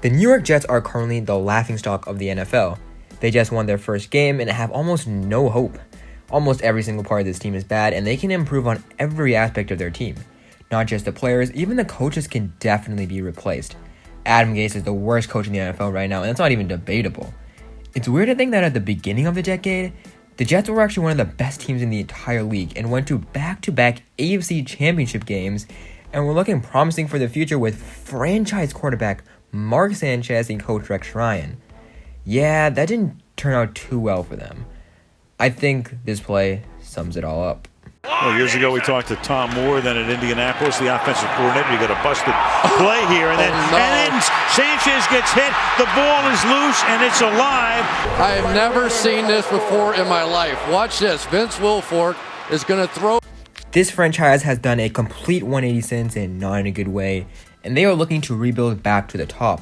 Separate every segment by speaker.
Speaker 1: The New York Jets are currently the laughingstock of the NFL. They just won their first game and have almost no hope. Almost every single part of this team is bad, and they can improve on every aspect of their team. Not just the players, even the coaches can definitely be replaced. Adam Gase is the worst coach in the NFL right now, and it's not even debatable. It's weird to think that at the beginning of the decade, the Jets were actually one of the best teams in the entire league and went to back-to-back AFC championship games and were looking promising for the future with franchise quarterback Mark Sanchez and coach Rex Ryan. Yeah, that didn't turn out too well for them. I think this play sums it all up.
Speaker 2: Well, years ago we talked to Tom Moore, then at Indianapolis, the offensive coordinator. You got a busted play here, and then Sanchez gets hit. The ball is loose, and it's alive.
Speaker 3: I have never seen this before in my life. Watch this. Vince Wilfork is going to throw.
Speaker 1: This franchise has done a complete 180 since, and not in a good way, and they are looking to rebuild back to the top.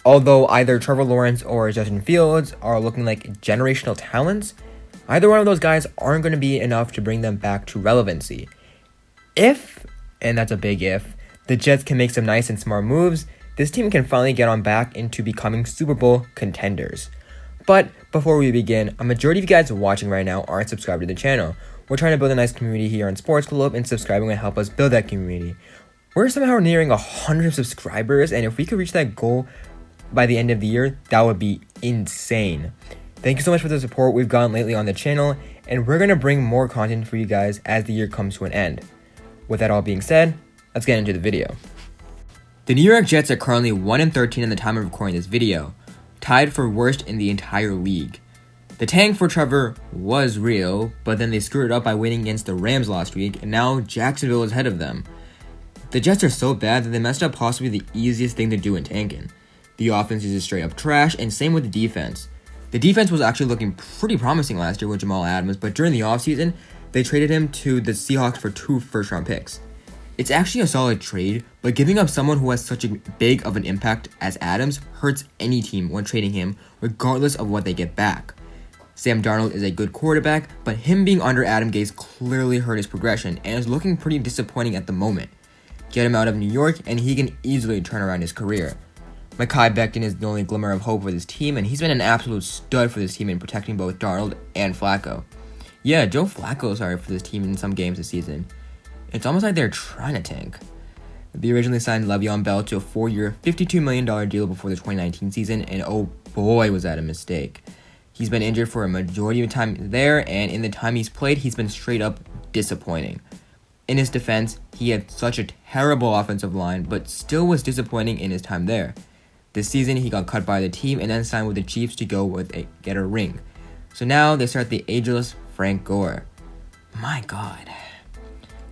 Speaker 1: Although either Trevor Lawrence or Justin Fields are looking like generational talents, either one of those guys aren't going to be enough to bring them back to relevancy. If, and that's a big if, the Jets can make some nice and smart moves, this team can finally get on back into becoming Super Bowl contenders. But before we begin, a majority of you guys watching right now aren't subscribed to the channel. We're trying to build a nice community here on SportsGlobe, and subscribing will help us build that community. We're somehow nearing 100 subscribers, and if we could reach that goal by the end of the year, that would be insane. Thank you so much for the support we've gotten lately on the channel, and we're going to bring more content for you guys as the year comes to an end. With that all being said, let's get into the video. The New York Jets are currently 1-13 at the time of recording this video, tied for worst in the entire league. The tank for Trevor was real, but then they screwed it up by winning against the Rams last week, and now Jacksonville is ahead of them. The Jets are so bad that they messed up possibly the easiest thing to do in tanking. The offense is just straight up trash, and same with the defense. The defense was actually looking pretty promising last year with Jamal Adams, but during the offseason, they traded him to the Seahawks for 2 first-round picks. It's actually a solid trade, but giving up someone who has such a big of an impact as Adams hurts any team when trading him, regardless of what they get back. Sam Darnold is a good quarterback, but him being under Adam Gase clearly hurt his progression and is looking pretty disappointing at the moment. Get him out of New York, and he can easily turn around his career. Mekhi Becton is the only glimmer of hope for this team, and he's been an absolute stud for this team in protecting both Darnold and Flacco. Yeah, Joe Flacco started for this team in some games this season. It's almost like they're trying to tank. They originally signed Le'Veon Bell to a 4-year, $52 million deal before the 2019 season, and oh boy was that a mistake. He's been injured for a majority of the time there, and in the time he's played, he's been straight up disappointing. In his defense, he had such a terrible offensive line, but still was disappointing in his time there. This season, he got cut by the team and then signed with the Chiefs to go get a ring. So now they start the ageless Frank Gore. My God.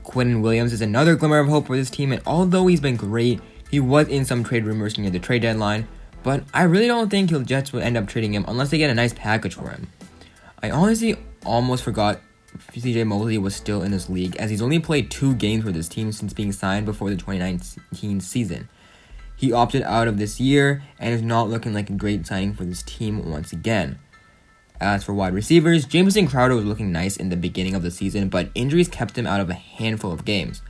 Speaker 1: Quinnen Williams is another glimmer of hope for this team, and although he's been great, he was in some trade rumors near the trade deadline, but I really don't think the Jets will end up trading him unless they get a nice package for him. I honestly almost forgot CJ Mosley was still in this league, as he's only played 2 games for this team since being signed before the 2019 season. He opted out of this year and is not looking like a great signing for this team once again. As for wide receivers, Jamison Crowder was looking nice in the beginning of the season, but injuries kept him out of a handful of games.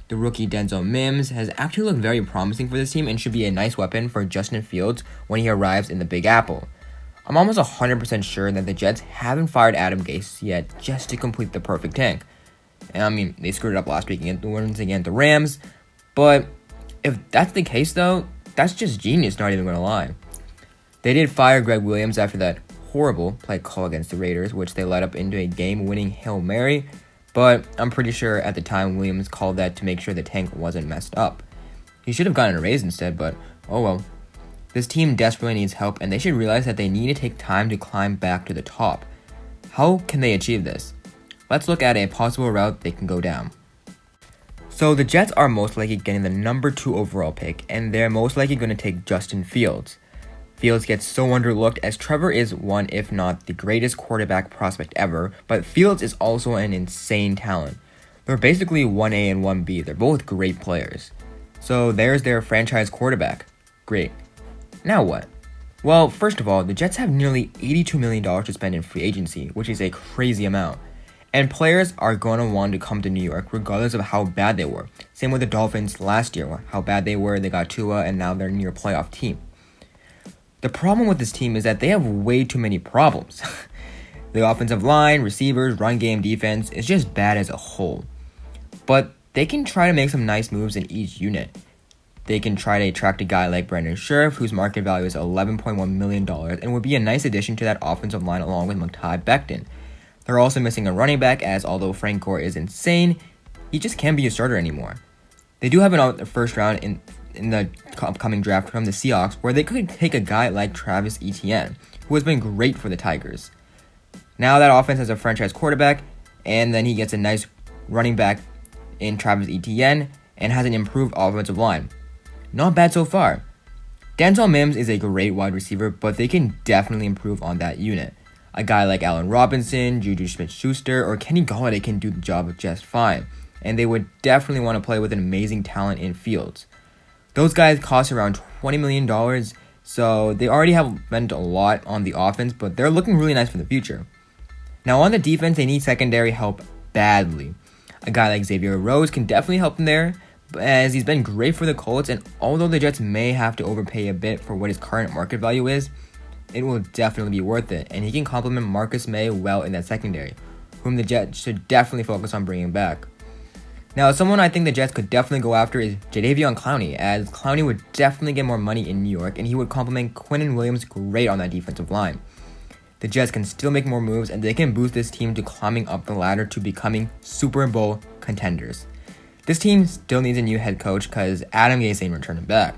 Speaker 1: The rookie Denzel Mims has actually looked very promising for this team and should be a nice weapon for Justin Fields when he arrives in the Big Apple. I'm almost 100% sure that the Jets haven't fired Adam Gase yet just to complete the perfect tank. And I mean, they screwed it up last week against the Rams, but if that's the case though, that's just genius, not even gonna lie. They did fire Greg Williams after that horrible play call against the Raiders, which they led up into a game-winning Hail Mary, but I'm pretty sure at the time Williams called that to make sure the tank wasn't messed up. He should have gotten a raise instead, but oh well. This team desperately needs help, and they should realize that they need to take time to climb back to the top. How can they achieve this? Let's look at a possible route they can go down. So the Jets are most likely getting the number 2 overall pick, and they're most likely going to take Justin Fields. Fields gets so underlooked as Trevor is one, if not the greatest quarterback prospect ever, but Fields is also an insane talent. They're basically 1A and 1B. They're both great players. So there's their franchise quarterback. Great. Now what? Well, first of all, the Jets have nearly $82 million to spend in free agency, which is a crazy amount. And players are going to want to come to New York regardless of how bad they were. Same with the Dolphins last year, how bad they were, they got Tua, and now they're near playoff team. The problem with this team is that they have way too many problems. The offensive line, receivers, run game, defense is just bad as a whole. But they can try to make some nice moves in each unit. They can try to attract a guy like Brandon Scherf, whose market value is $11.1 million, and would be a nice addition to that offensive line along with Mekhi Becton. They're also missing a running back, as although Frank Gore is insane, he just can't be a starter anymore. They do have a first round in the upcoming draft from the Seahawks, where they could take a guy like Travis Etienne, who has been great for the Tigers. Now that offense has a franchise quarterback, and then he gets a nice running back in Travis Etienne, and has an improved offensive line. Not bad so far. Denzel Mims is a great wide receiver, but they can definitely improve on that unit. A guy like Allen Robinson, Juju Smith-Schuster, or Kenny Golladay can do the job just fine, and they would definitely want to play with an amazing talent in Fields. Those guys cost around $20 million, so they already have spent a lot on the offense, but they're looking really nice for the future. Now on the defense, they need secondary help badly. A guy like Xavier Rhodes can definitely help them there, as he's been great for the Colts, and although the Jets may have to overpay a bit for what his current market value is, it will definitely be worth it, and he can complement Marcus May well in that secondary, whom the Jets should definitely focus on bringing back. Now, someone I think the Jets could definitely go after is Jadeveon Clowney, as Clowney would definitely get more money in New York, and he would complement Quinnen Williams great on that defensive line. The Jets can still make more moves, and they can boost this team to climbing up the ladder to becoming Super Bowl contenders. This team still needs a new head coach because Adam Gase ain't returning back.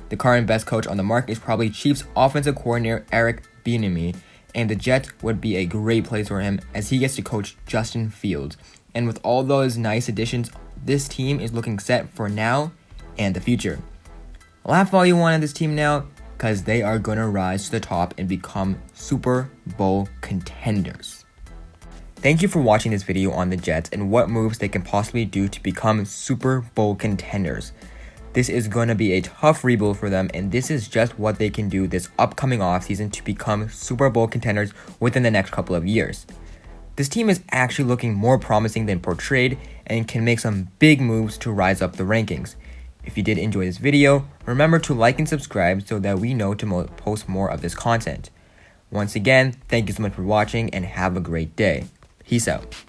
Speaker 1: The current best coach on the market is probably Chiefs offensive coordinator Eric Bieniemy, and the Jets would be a great place for him as he gets to coach Justin Fields. And with all those nice additions, this team is looking set for now and the future. Laugh all you want at this team now, because they are going to rise to the top and become Super Bowl contenders. Thank you for watching this video on the Jets and what moves they can possibly do to become Super Bowl contenders. This is going to be a tough rebuild for them, and this is just what they can do this upcoming offseason to become Super Bowl contenders within the next couple of years. This team is actually looking more promising than portrayed and can make some big moves to rise up the rankings. If you did enjoy this video, remember to like and subscribe so that we know to post more of this content. Once again, thank you so much for watching and have a great day. Peace out.